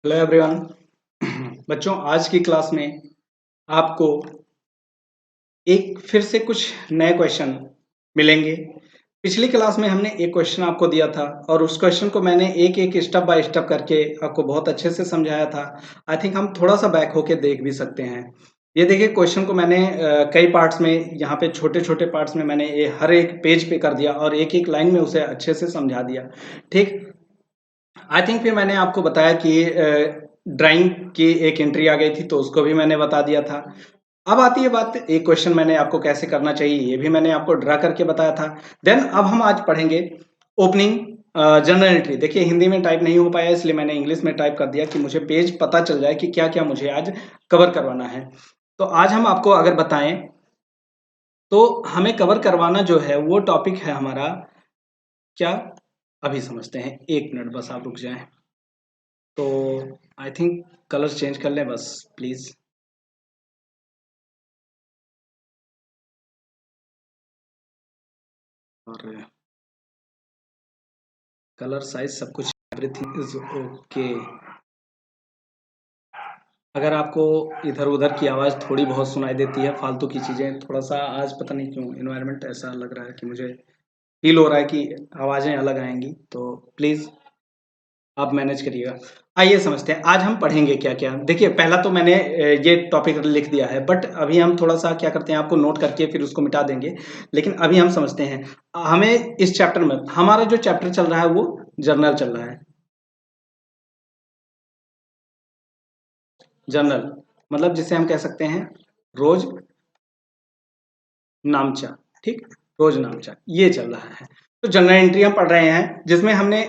Hello everyone. बच्चों, आज की क्लास में आपको एक फिर से कुछ नए क्वेश्चन मिलेंगे। पिछली क्लास में हमने एक क्वेश्चन आपको दिया था और उस क्वेश्चन को मैंने एक एक स्टेप बाय स्टेप करके आपको बहुत अच्छे से समझाया था। आई थिंक हम थोड़ा सा बैक होके देख भी सकते हैं। ये देखिए, क्वेश्चन को मैंने कई पार्ट्स में, यहाँ पे छोटे छोटे पार्ट्स में मैंने ये हर एक पेज पे कर दिया और एक एक लाइन में उसे अच्छे से समझा दिया। ठीक, आई थिंक फिर मैंने आपको बताया कि ड्राइंग की एक एंट्री आ गई थी तो उसको भी मैंने बता दिया था। अब आती है बात, एक क्वेश्चन मैंने आपको कैसे करना चाहिए ये भी मैंने आपको ड्रा करके बताया था। देन अब हम आज पढ़ेंगे ओपनिंग जर्नल एंट्री। देखिए, हिंदी में टाइप नहीं हो पाया इसलिए मैंने इंग्लिश में टाइप कर दिया कि मुझे पेज पता चल जाए कि क्या क्या मुझे आज कवर करवाना है। तो आज हम आपको अगर बताएं तो हमें कवर करवाना जो है वो टॉपिक है हमारा क्या, अभी समझते हैं। एक मिनट बस आप रुक जाएं। तो आई थिंक कलर चेंज कर लें बस प्लीज। और कलर साइज सब कुछ एवरीथिंग इज ओके। अगर आपको इधर उधर की आवाज़ थोड़ी बहुत सुनाई देती है, फालतू की चीज़ें, थोड़ा सा आज पता नहीं क्यों इन्वायरमेंट ऐसा लग रहा है कि मुझे फील हो रहा है कि आवाज़ें अलग आएंगी, तो प्लीज़ आप मैनेज करिएगा। आइए समझते हैं आज हम पढ़ेंगे क्या क्या। देखिए, पहला तो मैंने ये टॉपिक लिख दिया है, बट अभी हम थोड़ा सा क्या करते हैं, आपको नोट करके फिर उसको मिटा देंगे। लेकिन अभी हम समझते हैं। हमें इस चैप्टर में, हमारा जो चैप्टर चल रहा है वो जर्नल चल रहा है। जर्नल मतलब जिसे हम कह सकते हैं रोज नामचा। ठीक, रोज नामचा ये चल रहा है। तो जनरल एंट्री हम पढ़ रहे हैं जिसमें हमने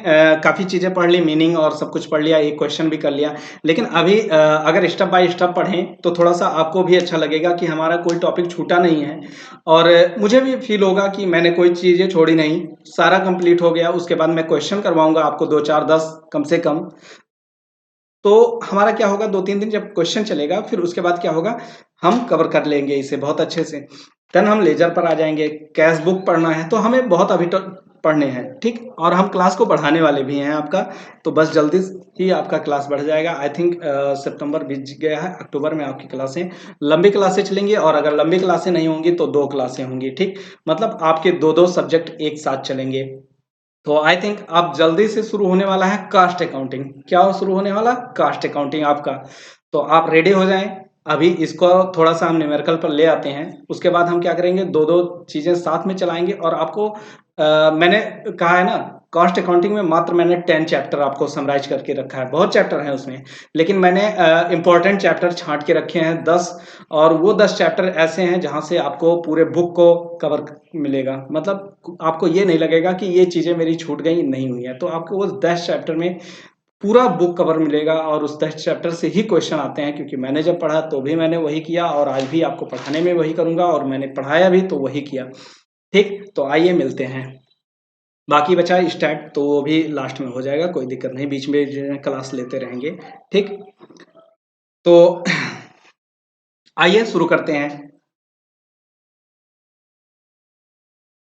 काफ़ी चीज़ें पढ़ ली, मीनिंग और सब कुछ पढ़ लिया, एक क्वेश्चन भी कर लिया। लेकिन अभी अगर स्टेप बाय स्टेप पढ़ें तो थोड़ा सा आपको भी अच्छा लगेगा कि हमारा कोई टॉपिक छूटा नहीं है। और मुझे भी फील होगा कि मैंने कोई चीज़ें छोड़ी नहीं, सारा कंप्लीट हो गया। उसके बाद मैं क्वेश्चन करवाऊंगा आपको 2 4 10 कम से कम। तो हमारा क्या होगा, 2 3 दिन जब क्वेश्चन चलेगा फिर उसके बाद क्या होगा, हम कवर कर लेंगे इसे बहुत अच्छे से। देन हम लेजर पर आ जाएंगे। कैश बुक पढ़ना है तो हमें बहुत अभी तक पढ़ने हैं। ठीक, और हम क्लास को बढ़ाने वाले भी हैं आपका। तो बस जल्दी ही आपका क्लास बढ़ जाएगा। आई थिंक सितंबर बीत गया है, अक्टूबर में आपकी क्लासें, लंबी क्लासें चलेंगी। और अगर लंबी क्लासें नहीं होंगी तो 2 क्लासें होंगी। ठीक, मतलब आपके दो दो सब्जेक्ट एक साथ चलेंगे। तो आई थिंक अब जल्दी से शुरू होने वाला है कास्ट अकाउंटिंग। क्या शुरू होने वाला, कास्ट अकाउंटिंग आपका। तो आप रेडी हो जाएं। अभी इसको थोड़ा सा हम न्यूमेरिकल पर ले आते हैं, उसके बाद हम क्या करेंगे, दो दो चीजें साथ में चलाएंगे। और आपको मैंने कहा है ना, कॉस्ट अकाउंटिंग में मात्र मैंने 10 चैप्टर आपको समराइज करके रखा है। बहुत चैप्टर हैं उसमें, लेकिन मैंने इंपॉर्टेंट चैप्टर छांट के रखे हैं 10। और वो 10 चैप्टर ऐसे हैं जहां से आपको पूरे बुक को कवर मिलेगा। मतलब आपको ये नहीं लगेगा कि ये चीजें मेरी छूट गई, नहीं हुई है। तो आपको उस 10 चैप्टर में पूरा बुक कवर मिलेगा और उस 10 चैप्टर से ही क्वेश्चन आते हैं। क्योंकि मैंने जब पढ़ा तो भी मैंने वही किया और आज भी आपको पढ़ाने में वही करूंगा, और मैंने पढ़ाया भी तो वही किया। ठीक, तो आइए मिलते हैं। बाकी बचा स्टैट तो वो भी लास्ट में हो जाएगा, कोई दिक्कत नहीं, बीच में जो है क्लास लेते रहेंगे। ठीक, तो आइए शुरू करते हैं।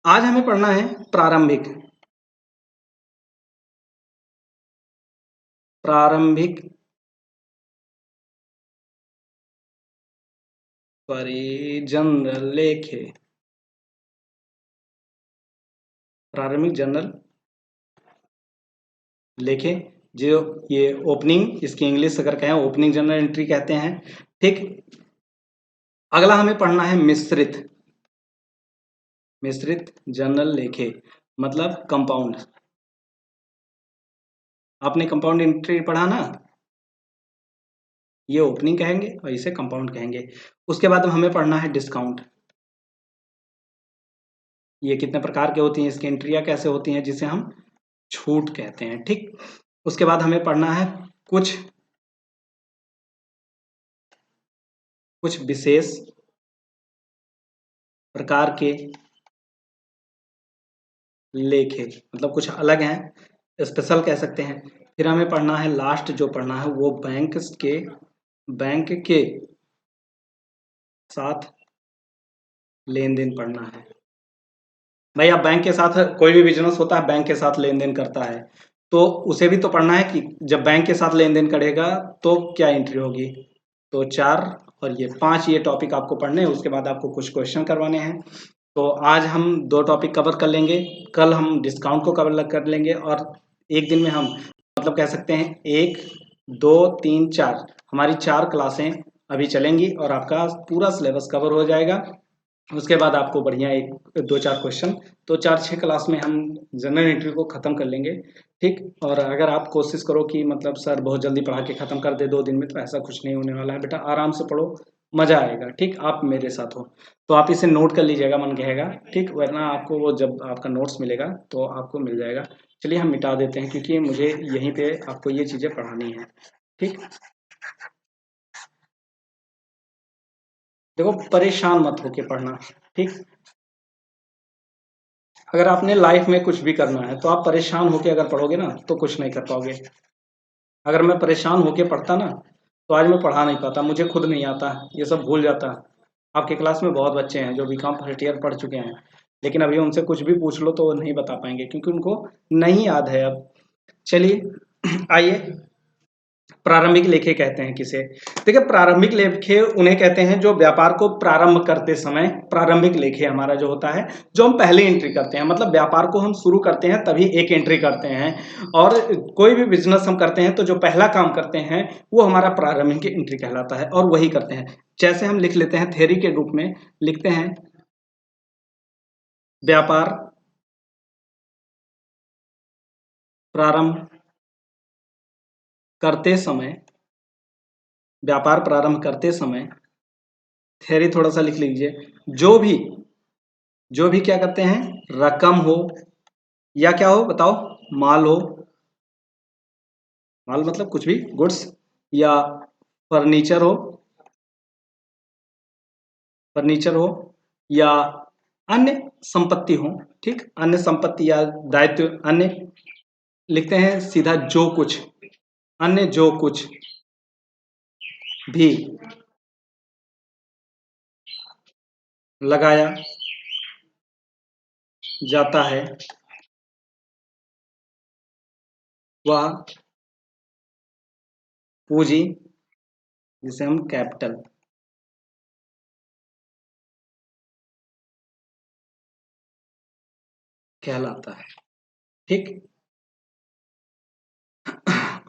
आज हमें पढ़ना है प्रारंभिक प्रारंभिक जनरल लेखे। प्रारंभिक जनरल लेखे, जो ये ओपनिंग, इसकी इंग्लिश अगर कहें ओपनिंग जनरल एंट्री कहते हैं। ठीक, अगला हमें पढ़ना है मिश्रित जनरल लेखे, मतलब कंपाउंड। आपने कंपाउंड एंट्री पढ़ा ना, ये ओपनिंग कहेंगे और इसे कंपाउंड कहेंगे। उसके बाद हमें पढ़ना है डिस्काउंट। ये कितने प्रकार के होती हैं, इसकी एंट्रियां कैसे होती हैं, जिसे हम छूट कहते हैं। ठीक, उसके बाद हमें पढ़ना है कुछ कुछ विशेष प्रकार के लेखे, मतलब कुछ अलग हैं, स्पेशल कह सकते हैं। फिर हमें पढ़ना है, लास्ट जो पढ़ना है वो बैंक के साथ लेन देन पढ़ना है। भाई, आप बैंक के साथ, कोई भी बिजनेस होता है बैंक के साथ लेन देन करता है। तो उसे भी तो पढ़ना है कि जब बैंक के साथ लेन-देन करेगा तो क्या एंट्री होगी। तो 4 और ये 5 ये टॉपिक आपको पढ़ने हैं, उसके बाद आपको कुछ क्वेश्चन करवाने हैं। तो आज हम 2 टॉपिक कवर कर लेंगे, कल हम डिस्काउंट को कवर कर लेंगे और एक दिन में हम मतलब कह सकते हैं 1, 2, 3, 4 हमारी 4 क्लासें अभी चलेंगी और आपका पूरा सिलेबस कवर हो जाएगा। उसके बाद आपको बढ़िया एक 2-4 क्वेश्चन तो 4-6 क्लास में हम जनरल एंट्री को ख़त्म कर लेंगे, ठीक? और अगर आप कोशिश करो कि मतलब सर बहुत जल्दी पढ़ा के ख़त्म कर दे 2 दिन में, तो ऐसा कुछ नहीं होने वाला है बेटा, आराम से पढ़ो, मज़ा आएगा, ठीक? आप मेरे साथ हो। तो आप इसे नोट कर लीजिएगा मन कहेगा, ठीक? वरना आपको वो जब आपका नोट्स मिलेगा तो आपको मिल जाएगा। चलिए हम मिटा देते हैं क्योंकि मुझे यहीं पे आपको ये चीज़ें पढ़ानी हैं, ठीक? देखो परेशान मत होके पढ़ना, ठीक? अगर आपने लाइफ में कुछ भी करना है तो आप परेशान होके अगर पढ़ोगे ना तो कुछ नहीं कर पाओगे। अगर मैं परेशान होके पढ़ता ना तो आज मैं पढ़ा नहीं पाता, मुझे खुद नहीं आता, ये सब भूल जाता। आपके क्लास में बहुत बच्चे हैं जो बीकॉम फर्स्ट ईयर पढ़ चुके हैं, लेकिन अभी उनसे कुछ भी पूछ लो तो वो नहीं बता पाएंगे क्योंकि उनको नहीं याद है अब। चलिए आइए, प्रारंभिक लेखे कहते हैं किसे? देखिए प्रारंभिक लेखे उन्हें कहते हैं जो व्यापार को प्रारंभ करते समय, प्रारंभिक लेखे हमारा जो होता है, जो हम पहले एंट्री करते हैं, मतलब व्यापार को हम शुरू करते हैं तभी एक एंट्री करते हैं और कोई भी बिजनेस हम करते हैं तो जो पहला काम करते हैं वो हमारा प्रारंभिक एंट्री कहलाता है और वही करते हैं। जैसे हम लिख लेते हैं थ्योरी के रूप में, लिखते हैं व्यापार प्रारंभ करते समय, व्यापार प्रारंभ करते समय थ्योरी थोड़ा सा लिख लीजिए, जो भी क्या करते हैं, रकम हो या क्या हो बताओ, माल हो, माल मतलब कुछ भी गुड्स, या फर्नीचर हो, फर्नीचर हो या अन्य संपत्ति हो, ठीक? अन्य संपत्ति या दायित्व, अन्य लिखते हैं सीधा जो कुछ, अन्य जो कुछ भी लगाया जाता है वह पूंजी, जिसे हम कैपिटल कहलाता है, ठीक?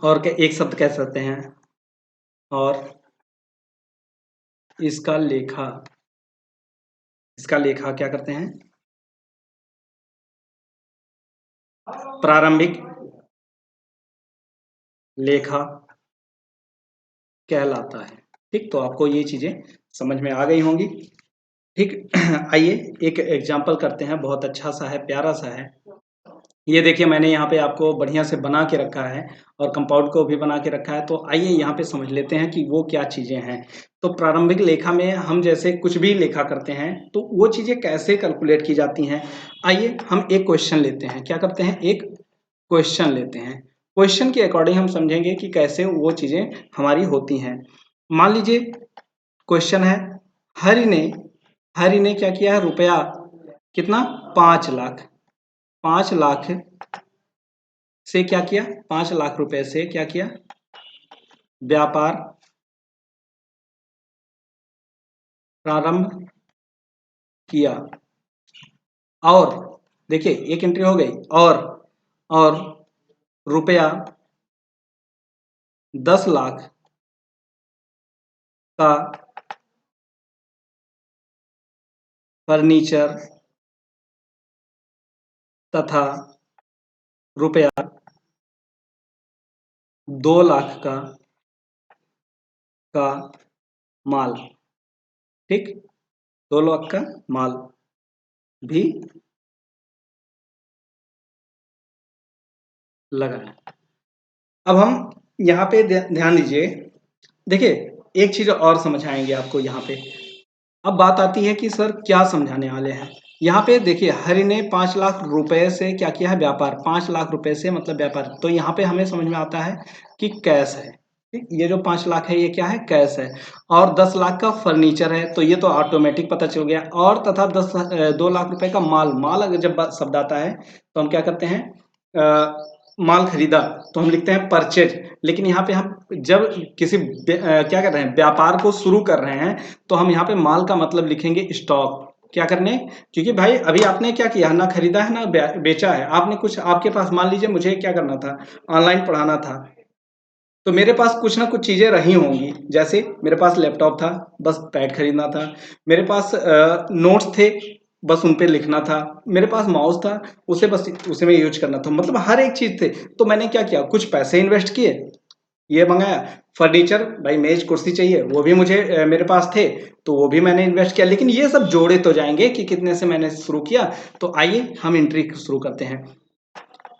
और क्या एक शब्द कह सकते हैं, और इसका लेखा, इसका लेखा क्या करते हैं, प्रारंभिक लेखा कहलाता है, ठीक? तो आपको ये चीजें समझ में आ गई होंगी, ठीक? आइए एक एग्जांपल करते हैं, बहुत अच्छा सा है, प्यारा सा है। ये देखिए मैंने यहाँ पे आपको बढ़िया से बना के रखा है और कंपाउंड को भी बना के रखा है, तो आइए यहाँ पे समझ लेते हैं कि वो क्या चीज़ें हैं। तो प्रारंभिक लेखा में हम जैसे कुछ भी लेखा करते हैं तो वो चीज़ें कैसे कैलकुलेट की जाती हैं। आइए हम एक क्वेश्चन लेते हैं, क्या करते हैं, एक क्वेश्चन लेते हैं, क्वेश्चन के अकॉर्डिंग हम समझेंगे कि कैसे वो चीज़ें हमारी होती हैं। मान लीजिए क्वेश्चन है, हरि ने हरि ने क्या किया है, रुपया कितना, 5 लाख, 5 लाख से क्या किया, 5 लाख रुपए से क्या किया, व्यापार प्रारंभ किया। और देखिए एक एंट्री हो गई, और रुपया 10 लाख का फर्नीचर तथा रुपया 2 लाख का माल, ठीक? 2 लाख का माल भी लगाया। अब हम यहाँ पे ध्यान दीजिए, देखिए एक चीज और समझ आएंगे आपको यहाँ पे। अब बात आती है कि सर क्या समझाने वाले हैं। यहाँ पे देखिए हरि ने 5 लाख रुपए से क्या किया है, व्यापार, 5 लाख रुपए से मतलब व्यापार, तो यहाँ पे हमें समझ में आता है कि कैश है, ठीक? ये जो 5 लाख है ये क्या है, कैश है। और 10 लाख का फर्नीचर है तो ये तो ऑटोमेटिक पता चल गया, और तथा 2 लाख रुपए का माल, माल अगर जब शब्द आता है तो हम क्या करते हैं, माल खरीदा तो हम लिखते हैं परचेज, लेकिन यहाँ पे हम जब किसी क्या कर रहे हैं, व्यापार को शुरू कर रहे हैं, तो हम यहाँ पे माल का मतलब लिखेंगे स्टॉक। क्या करने, क्योंकि भाई अभी आपने क्या किया, ना खरीदा है ना बेचा है, आपने कुछ, आपके पास मान लीजिए मुझे क्या करना था, ऑनलाइन पढ़ाना था, तो मेरे पास कुछ ना कुछ चीजें रही होंगी, जैसे मेरे पास लैपटॉप था, बस पैड खरीदना था, मेरे पास नोट्स थे, बस उन पे लिखना था, मेरे पास माउस था, उसे बस उसे में यूज करना था, मतलब हर एक चीज थे। तो मैंने क्या किया, कुछ पैसे इन्वेस्ट किए, ये मंगाया, फर्नीचर, भाई मेज कुर्सी चाहिए, वो भी मुझे मेरे पास थे, तो वो भी मैंने इन्वेस्ट किया, लेकिन ये सब जोड़े तो जाएंगे कि कितने से मैंने शुरू किया। तो आइए हम एंट्री शुरू करते हैं।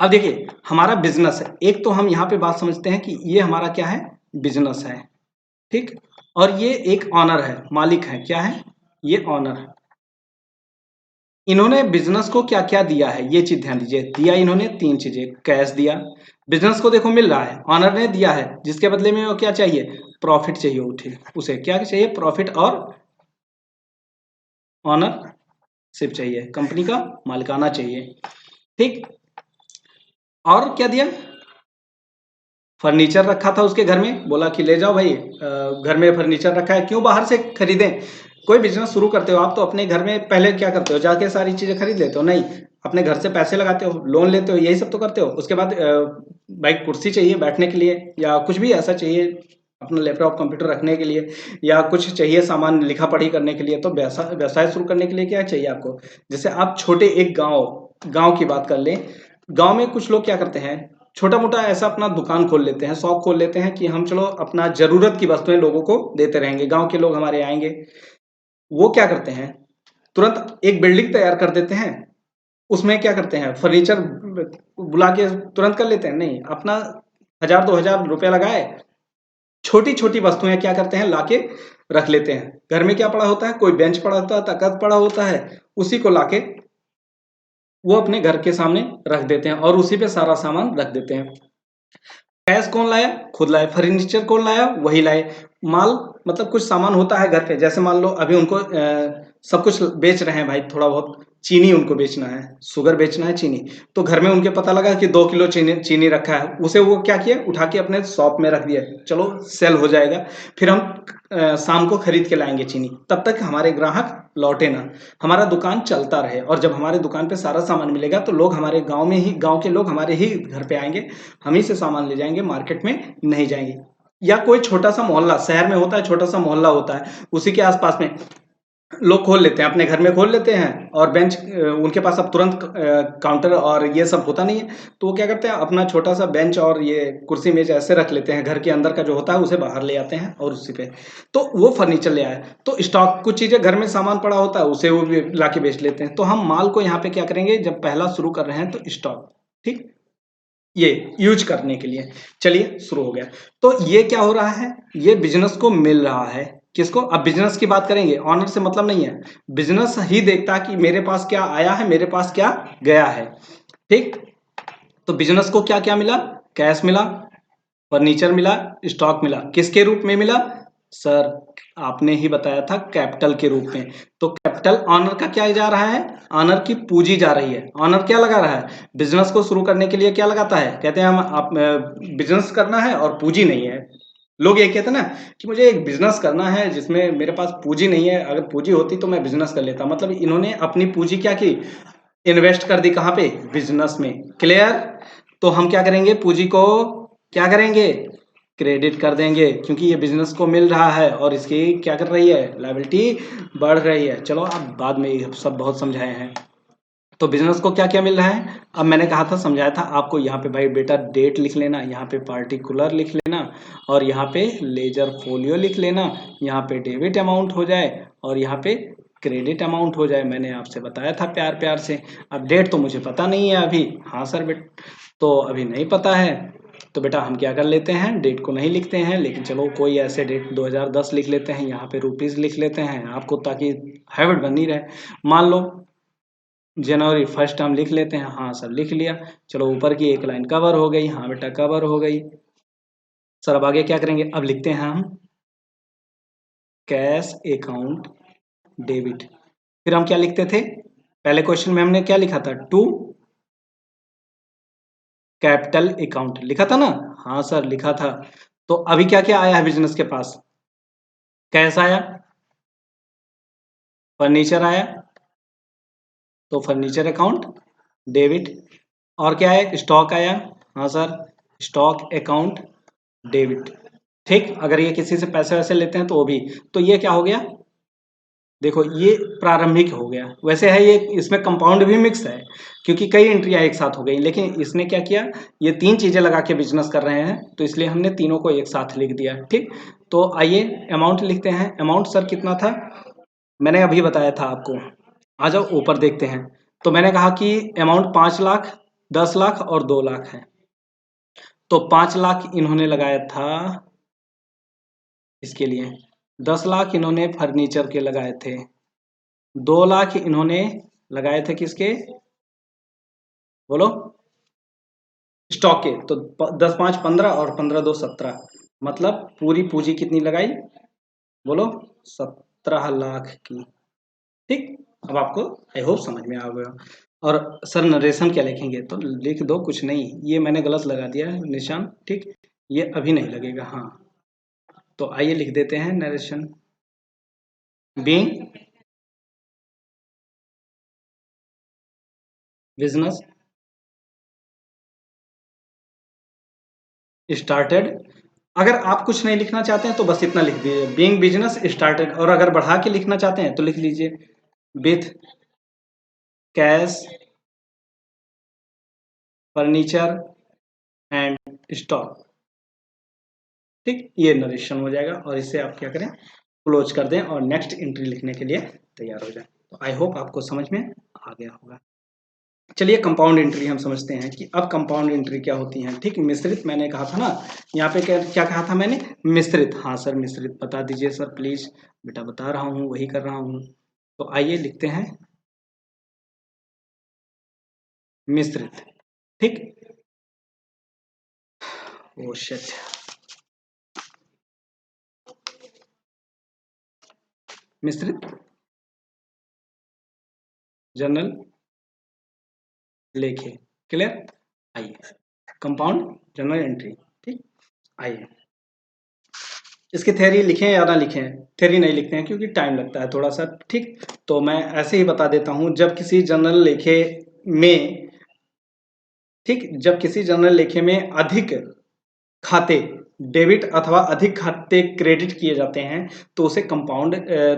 अब देखिए हमारा बिजनेस है, एक तो हम यहाँ पे बात समझते हैं कि ये हमारा क्या है, बिजनेस है, ठीक। और ये एक ऑनर है, मालिक है, क्या है, ये ऑनर। इन्होंने बिजनेस को क्या क्या दिया है, ये चीज ध्यान दीजिए। दिया इन्होंने तीन चीजें, कैश दिया, बिजनेस को देखो मिल रहा है, ऑनर ने दिया है, जिसके बदले में वो क्या चाहिए, प्रॉफिट चाहिए, उठे उसे क्या चाहिए, प्रॉफिट और ऑनरशिप चाहिए, कंपनी का मालिकाना चाहिए, ठीक। और क्या दिया, फर्नीचर रखा था उसके घर में, बोला कि ले जाओ भाई, घर में फर्नीचर रखा है, क्यों बाहर से खरीदें। कोई बिजनेस शुरू करते हो आप तो अपने घर में पहले क्या करते हो, जाके सारी चीजें खरीद लेते हो, नहीं, अपने घर से पैसे लगाते हो, लोन लेते हो, यही सब तो करते हो। उसके बाद भाई कुर्सी चाहिए बैठने के लिए, या कुछ भी ऐसा चाहिए अपना लैपटॉप कंप्यूटर रखने के लिए, या कुछ चाहिए सामान लिखा पढ़ी करने के लिए, तो व्यवसाय व्यवसाय शुरू करने के लिए क्या चाहिए आपको। जैसे आप छोटे एक गांव की बात कर लें, गांव में कुछ लोग क्या करते हैं, छोटा मोटा ऐसा अपना दुकान खोल लेते हैं, शॉप खोल लेते हैं कि हम चलो अपना जरूरत की वस्तुएं लोगों को देते रहेंगे, गांव के लोग हमारे आएंगे। वो क्या करते हैं, तुरंत एक बिल्डिंग तैयार कर देते हैं, उसमें क्या करते हैं, फर्नीचर बुला के तुरंत कर लेते हैं, नहीं, अपना 1000 2000 रुपया लगाए, छोटी छोटी वस्तुएं क्या करते हैं, लाके रख लेते हैं। घर में क्या पड़ा होता है, कोई बेंच पड़ा होता है, तख्त पड़ा होता है, उसी को लाके वो अपने घर के सामने रख देते हैं और उसी पे सारा सामान रख देते हैं। कैश कौन लाया, खुद लाए, फर्नीचर कौन लाया, वही लाए, माल मतलब कुछ सामान होता है घर पे, जैसे मान लो अभी उनको सब कुछ बेच रहे हैं भाई, थोड़ा बहुत चीनी उनको बेचना है, शुगर बेचना है, चीनी, तो घर में उनके पता लगा कि 2 किलो चीनी चीनी रखा है, उसे वो क्या किया, उठा के अपने शॉप में रख दिया, चलो सेल हो जाएगा। फिर हम शाम को खरीद के लाएंगे चीनी, तब तक हमारे ग्राहक लौटे ना, हमारा दुकान चलता रहे, और जब हमारे दुकान पे सारा सामान मिलेगा तो लोग हमारे गांव में ही, गांव के लोग हमारे ही घर पे आएंगे, हम ही से सामान ले जाएंगे, मार्केट में नहीं जाएंगे। या कोई छोटा सा मोहल्ला, शहर में होता है छोटा सा मोहल्ला होता है, उसी के आसपास में लोग खोल लेते हैं, अपने घर में खोल लेते हैं, और बेंच उनके पास अब तुरंत काउंटर और ये सब होता नहीं है, तो वो क्या करते हैं, अपना छोटा सा बेंच और ये कुर्सी मेज ऐसे रख लेते हैं, घर के अंदर का जो होता है उसे बाहर ले आते हैं और उसी पे, तो वो फर्नीचर ले आए, तो स्टॉक कुछ चीजें घर में सामान पड़ा होता है उसे वो भी ला के बेच लेते हैं। तो हम माल को यहाँ पे क्या करेंगे, जब पहला शुरू कर रहे हैं तो स्टॉक, ठीक, ये यूज करने के लिए। चलिए शुरू हो गया। तो ये क्या हो रहा है, ये बिजनेस को मिल रहा है, किसको, अब बिजनेस की बात करेंगे, ऑनर से मतलब नहीं है, बिजनेस ही देखता है कि मेरे पास क्या आया है, मेरे पास क्या गया है, ठीक। तो बिजनेस को क्या क्या मिला, कैश मिला, फर्नीचर मिला, स्टॉक मिला, किसके रूप में मिला, सर आपने ही बताया था कैपिटल के रूप में। तो कैपिटल ऑनर का क्या जा रहा है, ऑनर की पूंजी जा रही है। ऑनर क्या लगा रहा है, बिजनेस को शुरू करने के लिए क्या लगाता है, कहते हैं हम आप बिजनेस करना है और पूंजी नहीं है। लोग ये कहते हैं ना कि मुझे एक बिजनेस करना है जिसमें मेरे पास पूंजी नहीं है, अगर पूंजी होती तो मैं बिजनेस कर लेता, मतलब इन्होंने अपनी पूंजी क्या की, इन्वेस्ट कर दी, कहाँ पे, बिजनेस में, क्लियर। तो हम क्या करेंगे, पूंजी को क्या करेंगे, क्रेडिट कर देंगे, क्योंकि ये बिजनेस को मिल रहा है और इसकी क्या कर रही है, लायबिलिटी बढ़ रही है। चलो अब बाद में ये सब बहुत समझाए हैं। तो बिजनेस को क्या क्या मिल रहा है, अब मैंने कहा था, समझाया था आपको, यहाँ पे भाई बेटा डेट लिख लेना, यहाँ पे पार्टिकुलर लिख लेना, और यहाँ पे लेजर फोलियो लिख लेना, यहाँ पे डेबिट अमाउंट हो जाए और यहाँ पे क्रेडिट अमाउंट हो जाए, मैंने आपसे बताया था प्यार प्यार से। अब डेट तो मुझे पता नहीं है अभी, हाँ सर तो अभी नहीं पता है, तो बेटा हम क्या कर लेते हैं, डेट को नहीं लिखते हैं, लेकिन चलो कोई ऐसे डेट 2010 लिख लेते हैं, यहाँ पे रुपीज लिख लेते हैं आपको, ताकि हैबिट बनी रहे। मान लो जनवरी 1 हम लिख लेते हैं, हाँ सर लिख लिया। चलो ऊपर की एक लाइन कवर हो गई, हाँ बेटा कवर हो गई। सर अब आगे क्या करेंगे, अब लिखते हैं हम कैश अकाउंट डेबिट। फिर हम क्या लिखते थे, पहले क्वेश्चन में हमने क्या लिखा था, टू कैपिटल अकाउंट लिखा था ना? हाँ सर लिखा था। तो अभी क्या क्या आया है बिजनेस के पास? कैश आया, फर्नीचर आया, तो फर्नीचर अकाउंट डेबिट। और क्या है? स्टॉक आया, हाँ सर स्टॉक अकाउंट डेबिट। ठीक, अगर ये किसी से पैसे वैसे लेते हैं तो वो भी। तो ये क्या हो गया? देखो ये प्रारंभिक हो गया। वैसे है ये, इसमें कंपाउंड भी मिक्स है क्योंकि कई एंट्रियां एक साथ हो गई, लेकिन इसने क्या किया, ये तीन चीजें लगा के बिजनेस कर रहे हैं तो इसलिए हमने तीनों को एक साथ लिख दिया। ठीक, तो आइए अमाउंट लिखते हैं। अमाउंट सर कितना था? मैंने अभी बताया था आपको। आ जाओ ऊपर देखते हैं। तो मैंने कहा कि अमाउंट 5 लाख, 10 लाख और 2 लाख है। तो 5 लाख इन्होंने लगाया था इसके लिए, 10 लाख इन्होंने फर्नीचर के लगाए थे, 2 लाख इन्होंने लगाए थे किसके? बोलो। स्टॉक के। तो 10 5 15 और 15 2 17, मतलब पूरी पूंजी कितनी लगाई? बोलो। 17 लाख की। ठीक, अब आपको आई होप समझ में आ गया। और सर नरेशन क्या लिखेंगे? तो लिख दो, कुछ नहीं, ये मैंने गलत लगा दिया है निशान। ठीक, ये अभी नहीं लगेगा। हाँ, तो आइए लिख देते हैं नरेशन बीइंग बिजनेस स्टार्टेड। अगर आप कुछ नहीं लिखना चाहते हैं तो बस इतना लिख दीजिए, बीइंग बिजनेस स्टार्टेड। और अगर बढ़ा के लिखना चाहते हैं तो लिख लीजिए with cash, furniture and stock. ठीक, ये नरेशन हो जाएगा और इससे आप क्या करें, क्लोज कर दें और नेक्स्ट एंट्री लिखने के लिए तैयार हो जाए। तो आई होप आपको समझ में आ गया होगा। चलिए कंपाउंड एंट्री हम समझते हैं कि अब कंपाउंड एंट्री क्या होती है। ठीक, मिश्रित मैंने कहा था ना, यहाँ पे क्या क्या कहा था मैंने? मिश्रित। हाँ सर मिश्रित बता दीजिए सर प्लीज। बेटा बता रहा हूँ, वही कर रहा हूँ। तो आइए लिखते हैं मिश्रित। ठीक, ओ शिट, मिश्रित जनरल लेखे। क्लियर? आइए कंपाउंड जनरल एंट्री। ठीक, आइए इसकी थ्योरी लिखें या ना लिखें? थ्योरी नहीं लिखते हैं क्योंकि टाइम लगता है थोड़ा सा। ठीक, तो मैं ऐसे ही बता देता हूं। जब किसी जनरल लेखे में, ठीक, जब किसी जनरल लेखे में अधिक खाते डेबिट अथवा अधिक खाते क्रेडिट किए जाते हैं तो उसे कंपाउंड,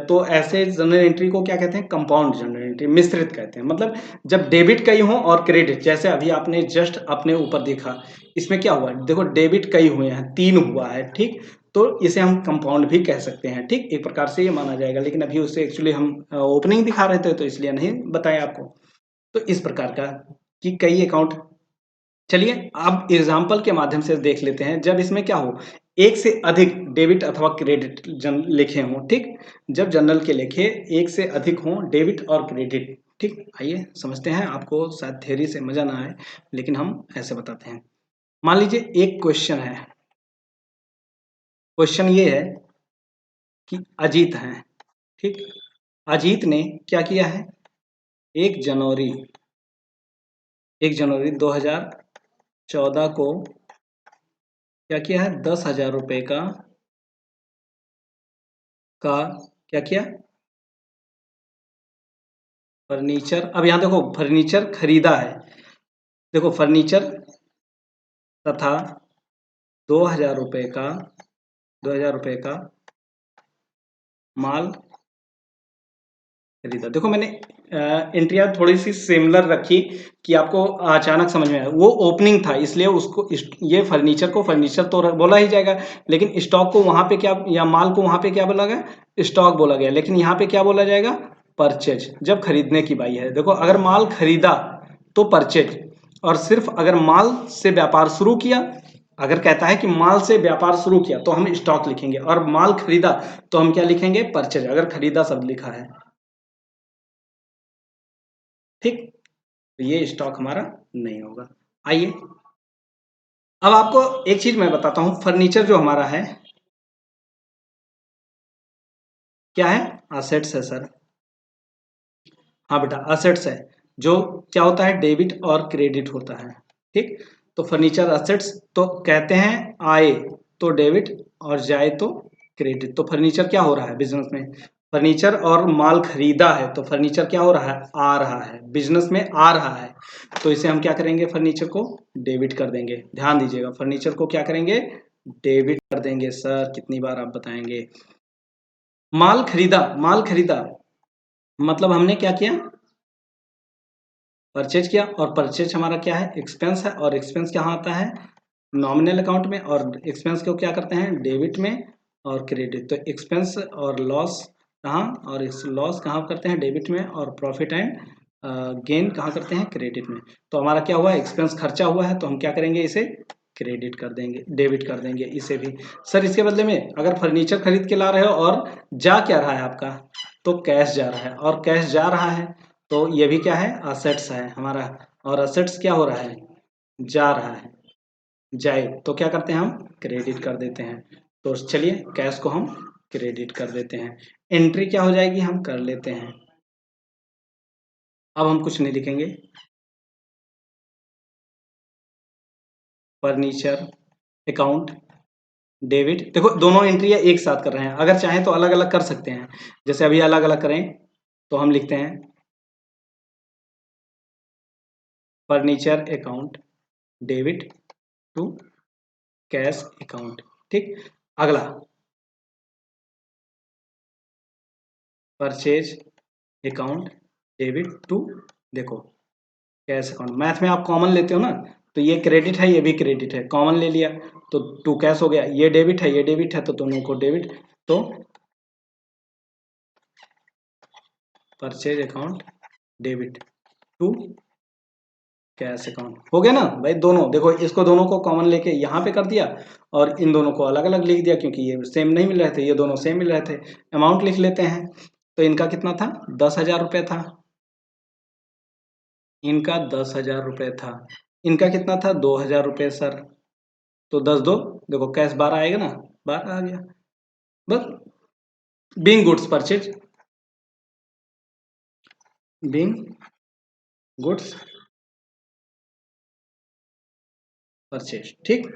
तो ऐसे जनरल एंट्री को क्या कहते हैं? कंपाउंड जनरल एंट्री, मिश्रित कहते हैं। मतलब जब डेबिट कई हो और क्रेडिट, जैसे अभी आपने जस्ट अपने ऊपर देखा, इसमें क्या हुआ? देखो डेबिट कई हुए हैं, 3 हुआ है। ठीक, तो इसे हम कंपाउंड भी कह सकते हैं। ठीक, एक प्रकार से ये माना जाएगा, लेकिन अभी उससे एक्चुअली हम ओपनिंग दिखा रहे थे तो इसलिए नहीं बताया आपको। तो इस प्रकार का कि कई अकाउंट। चलिए अब एग्जाम्पल के माध्यम से देख लेते हैं। जब इसमें क्या हो, एक से अधिक डेबिट अथवा क्रेडिट लिखे हों। ठीक, जब जनरल के लेखे एक से अधिक हों डेबिट और क्रेडिट। ठीक, आइए समझते हैं। आपको शायद थ्योरी से मजा ना आए, लेकिन हम ऐसे बताते हैं। मान लीजिए एक क्वेश्चन है। क्वेश्चन ये है कि अजीत है। ठीक, अजीत ने क्या किया है? 1 जनवरी 1 जनवरी 2014 को क्या किया है? 10,000 रुपए का क्या किया? फर्नीचर। अब यहाँ देखो फर्नीचर खरीदा है। देखो फर्नीचर तथा 2,000 रुपए का 2,000 रुपए का माल खरीदा। देखो मैंने एंट्रियां थोड़ी सी सिमिलर रखी कि आपको अचानक समझ में आया। वो ओपनिंग था इसलिए उसको ये फर्नीचर को फर्नीचर तो बोला ही जाएगा, लेकिन स्टॉक को वहां पे क्या, या माल को वहां पे क्या बोला गया? स्टॉक बोला गया। लेकिन यहाँ पे क्या बोला जाएगा? परचेज, जब खरीदने की बारी है। देखो अगर माल खरीदा तो परचेज, और सिर्फ अगर माल से व्यापार शुरू किया, अगर कहता है कि माल से व्यापार शुरू किया तो हम स्टॉक लिखेंगे, और माल खरीदा तो हम क्या लिखेंगे? परचेज, अगर खरीदा शब्द लिखा है। ठीक, तो ये स्टॉक हमारा नहीं होगा। आइए अब आपको एक चीज मैं बताता हूं। फर्नीचर जो हमारा है क्या है? असेट्स है सर। हाँ बेटा असेट्स है, जो क्या होता है? डेबिट और क्रेडिट होता है। ठीक, तो फर्नीचर असेट्स तो कहते हैं आए तो डेबिट और जाए तो क्रेडिट। तो फर्नीचर क्या हो रहा है बिजनेस में, फर्नीचर और माल खरीदा है तो फर्नीचर क्या हो रहा है, आ रहा है, बिजनेस में आ रहा है। तो इसे हम क्या करेंगे, फर्नीचर को डेबिट कर देंगे। ध्यान दीजिएगा, फर्नीचर को क्या करेंगे, डेबिट कर देंगे। सर कितनी बार आप बताएंगे। माल खरीदा, माल खरीदा मतलब हमने क्या किया, परचेज किया, और परचेज हमारा क्या है, एक्सपेंस है, और एक्सपेंस कहाँ आता है, नॉमिनल अकाउंट में, और एक्सपेंस को क्या करते हैं, डेबिट में और क्रेडिट। तो एक्सपेंस और लॉस कहाँ, और इस लॉस कहाँ करते हैं, डेबिट में, और प्रॉफिट एंड गेन कहाँ करते हैं, क्रेडिट में। तो हमारा क्या हुआ, एक्सपेंस खर्चा हुआ है तो हम क्या करेंगे, इसे क्रेडिट कर देंगे, डेबिट कर देंगे इसे भी। सर इसके बदले में अगर फर्नीचर खरीद के ला रहे हो और जा क्या रहा है आपका, तो कैश जा रहा है, और कैश जा रहा है तो ये भी क्या है, असेट्स है हमारा, और असेट्स क्या हो रहा है, जा रहा है, जाए तो क्या करते हैं, हम क्रेडिट कर देते हैं। तो चलिए कैश को हम क्रेडिट कर देते हैं। एंट्री क्या हो जाएगी, हम कर लेते हैं। अब हम कुछ नहीं लिखेंगे, फर्नीचर अकाउंट डेबिट। देखो दोनों एंट्री एक साथ कर रहे हैं, अगर चाहें तो अलग अलग कर सकते हैं। जैसे अभी अलग अलग करें तो हम लिखते हैं furniture account debit to cash account. ठीक, अगला परचेज अकाउंट डेबिट टू, देखो कैश अकाउंट। मैथ में आप कॉमन लेते हो ना, तो ये क्रेडिट है ये भी क्रेडिट है, कॉमन ले लिया तो टू कैश हो गया, ये डेबिट है ये डेबिट है तो दोनों को डेबिट। तो purchase account debit to cash account हो गया ना भाई। दोनों देखो, इसको दोनों को कॉमन लेके यहाँ पे कर दिया, और इन दोनों को अलग अलग लिख दिया क्योंकि ये सेम नहीं मिल रहे थे, ये दोनों सेम मिल रहे थे। अमाउंट लिख लेते हैं। तो इनका कितना था, 10,000 रुपये था, इनका 10,000 रुपये था, इनका कितना था, 2,000 रुपये सर। तो 10 दो, देखो कैश 12 आएगा ना, 12 आ गया बस। Being goods purchase, being goods purchase. ठीक,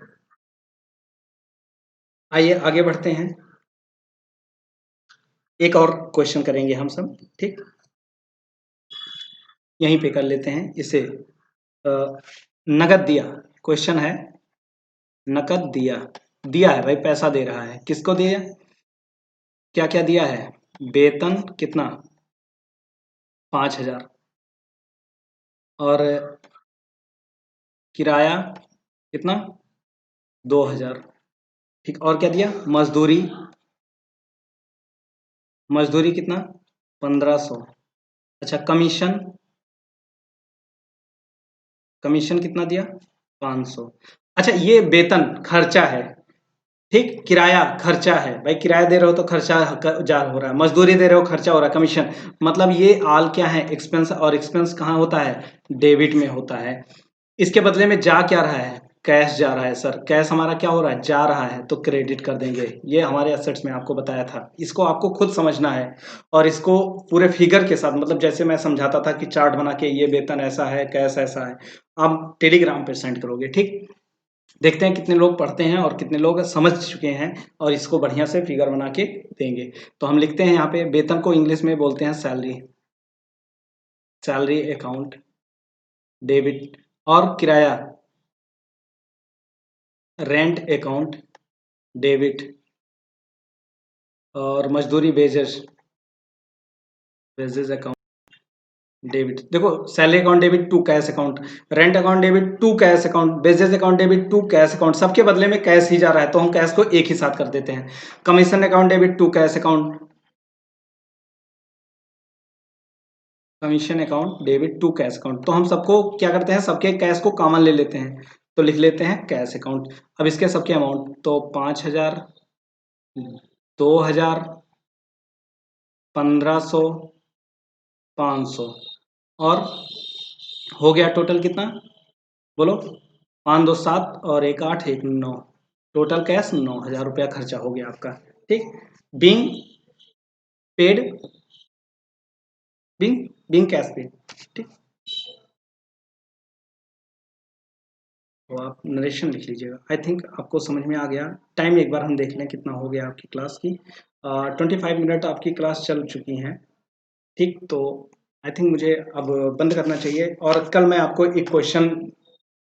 आइए आगे बढ़ते हैं, एक और क्वेश्चन करेंगे हम सब। ठीक, यहीं पे कर लेते हैं इसे। अ, नगद दिया, क्वेश्चन है नकद दिया, दिया है भाई, पैसा दे रहा है, किसको दिया, क्या क्या दिया है, वेतन कितना, 5,000, और किराया कितना, 2,000। ठीक, और क्या दिया, मजदूरी, मजदूरी कितना, 1,500। अच्छा कमीशन, कमीशन कितना दिया, 500। अच्छा ये वेतन खर्चा है, ठीक, किराया खर्चा है भाई, किराया दे रहे हो तो खर्चा जा हो रहा है, मजदूरी दे रहे हो खर्चा हो रहा है, कमीशन, मतलब ये आल क्या है, एक्सपेंस, और एक्सपेंस कहाँ होता है, डेबिट में होता है। इसके बदले में जा क्या रहा है, कैश जा रहा है। सर कैश हमारा क्या हो रहा है, जा रहा है, तो क्रेडिट कर देंगे। ये हमारे एसेट्स में आपको बताया था, इसको आपको खुद समझना है, और इसको पूरे फिगर के साथ, मतलब जैसे मैं समझाता था कि चार्ट बना के ये वेतन ऐसा है, कैश ऐसा है, आप टेलीग्राम पे सेंड करोगे। ठीक, देखते हैं कितने लोग पढ़ते हैं और कितने लोग समझ चुके हैं, और इसको बढ़िया से फिगर बना के देंगे। तो हम लिखते हैं यहाँ पे, वेतन को इंग्लिश में बोलते हैं सैलरी, सैलरी अकाउंट डेबिट, और किराया रेंट अकाउंट डेबिट, और मजदूरी वेजेस, वेजेस अकाउंट डेबिट। देखो salary account debit to cash account, rent account debit to cash account, wages account debit to cash account, सबके बदले में कैश ही जा रहा है तो हम कैश को एक ही साथ कर देते हैं। Commission account debit to cash account, commission account debit to cash account. तो हम सबको क्या करते हैं, सबके कैश को कॉमन ले लेते हैं, तो लिख लेते हैं कैश अकाउंट। अब इसके सबके अमाउंट तो 5,000, 2,000, 1,500, 500, और हो गया टोटल कितना, बोलो, 5 2 7 और 1 8 1 9, टोटल कैश 9,000 रुपया खर्चा हो गया आपका। ठीक, being paid, being being cash paid. ठीक, तो आप नरेशन लिख लीजिएगा। आई थिंक आपको समझ में आ गया। टाइम एक बार हम देख लें कितना हो गया आपकी क्लास की। 25 मिनट आपकी क्लास चल चुकी हैं। ठीक, तो आई थिंक मुझे अब बंद करना चाहिए और कल मैं आपको एक क्वेश्चन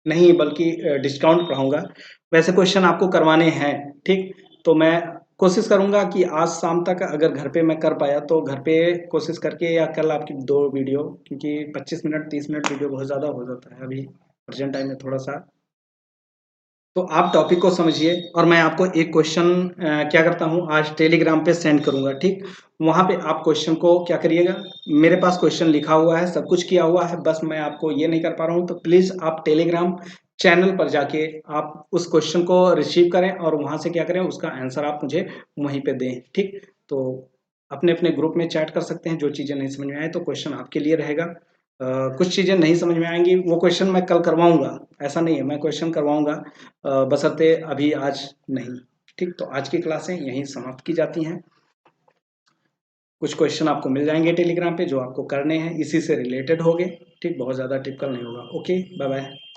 नहीं बल्कि डिस्काउंट पढ़ाऊँगा। वैसे क्वेश्चन आपको करवाने हैं, ठीक? तो मैं कोशिश करूँगा कि आज शाम तक अगर घर पे मैं कर पाया तो घर पे कोशिश करके या कल आपकी 2 वीडियो, क्योंकि 25 मिनट 30 मिनट वीडियो बहुत ज़्यादा हो जाता है अभी प्रेज़ेंट टाइम में थोड़ा-सा। तो आप टॉपिक को समझिए और मैं आपको एक क्वेश्चन क्या करता हूँ आज टेलीग्राम पे सेंड करूँगा, ठीक? वहाँ पे आप क्वेश्चन को क्या करिएगा, मेरे पास क्वेश्चन लिखा हुआ है, सब कुछ किया हुआ है, बस मैं आपको ये नहीं कर पा रहा हूँ, तो प्लीज़ आप टेलीग्राम चैनल पर जाके आप उस क्वेश्चन को रिसीव करें और वहाँ से क्या करें, उसका आंसर आप मुझे वहीं पे दें, ठीक? तो अपने-अपने ग्रुप में चैट कर सकते हैं, जो चीज़ें नहीं समझ में आए तो क्वेश्चन आपके लिए रहेगा। कुछ चीज़ें नहीं समझ में आएँगी, वो क्वेश्चन मैं कल करवाऊँगा, ऐसा नहीं है, मैं क्वेश्चन करवाऊँगा बशर्ते अभी आज नहीं। ठीक, तो आज की क्लासें यहीं समाप्त की जाती हैं। कुछ क्वेश्चन आपको मिल जाएँगे टेलीग्राम पे जो आपको करने हैं, इसी से रिलेटेड होंगे। ठीक, बहुत ज़्यादा टिपिकल नहीं होगा। Okay, bye-bye.